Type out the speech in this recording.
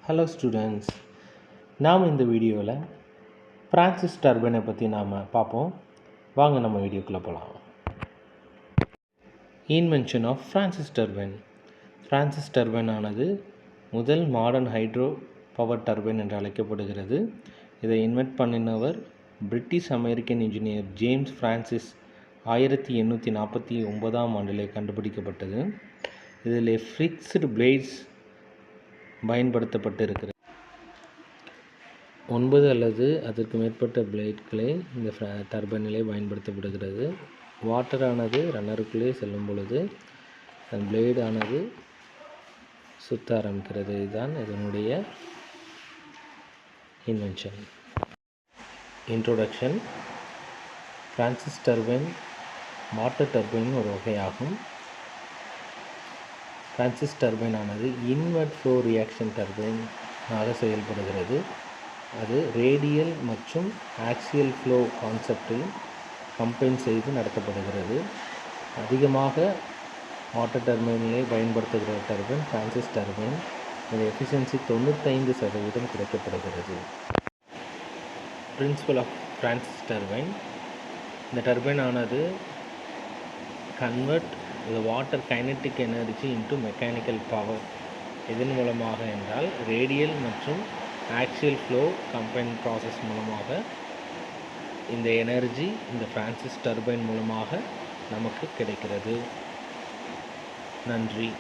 Hello students, நாம் இந்த வீடியோவில் ஃப்ரான்சிஸ் டர்பைனை பற்றி நாம் பார்ப்போம். வாங்க நம்ம வீடியோக்குள்ளே போகலாம். Invention of Francis turbine. Francis turbine ஆனது முதல் மாடர்ன் ஹைட்ரோ பவர் டர்பைன் என்று அழைக்கப்படுகிறது. இதை இன்வென்ட் பண்ணினவர் British American engineer James Francis 1849ஆம் ஆண்டிலே கண்டுபிடிக்கப்பட்டது. இதில் ஃபிக்ஸ்டு பிளேட்ஸ் பயன்படுத்தப்பட்டு இருக்கிறது. 9 அல்லது அதற்கு மேற்பட்ட பிளேட்களே இந்த டர்பைனிலே பயன்படுத்தப்படுகிறது. வாட்டரானது ரன்னருக்குள்ளே செல்லும் பொழுது அந்த பிளேடானது சுற்ற ஆரம்பிக்கிறது. இதுதான் இதனுடைய invention. Introduction. Francis turbine water turbine ஒரு வகையாகும். ஃப்ரான்சிஸ் டர்பைன் ஆனது இன்வெர்ட் ஃப்ளோ ரியாக்ஷன் டர்பைன் ஆக செயல்படுகிறது. அது ரேடியல் மற்றும் ஆக்சியல் ஃப்ளோ கான்செப்டில் கம்பைன் செய்து நடத்தப்படுகிறது. அதிகமாக வாட்டர் டர்பைனிலே பயன்படுத்துகிற டர்பைன் ஃப்ரான்சிஸ் டர்பைன். இது எஃபிஷியன்சி 95% கிடைக்கப்படுகிறது. Principle of Francis turbine. இந்த டர்பைன் ஆனது convert the water kinetic energy into mechanical power. இதன் மூலமாக என்றால் ரேடியல் மற்றும் ஆக்சியல் ஃப்ளோ கம்பைன் ப்ராசஸ் மூலமாக இந்த எனர்ஜி இந்த ஃப்ரான்சிஸ் டர்பைன் மூலமாக நமக்கு கிடைக்கிறது. நன்றி.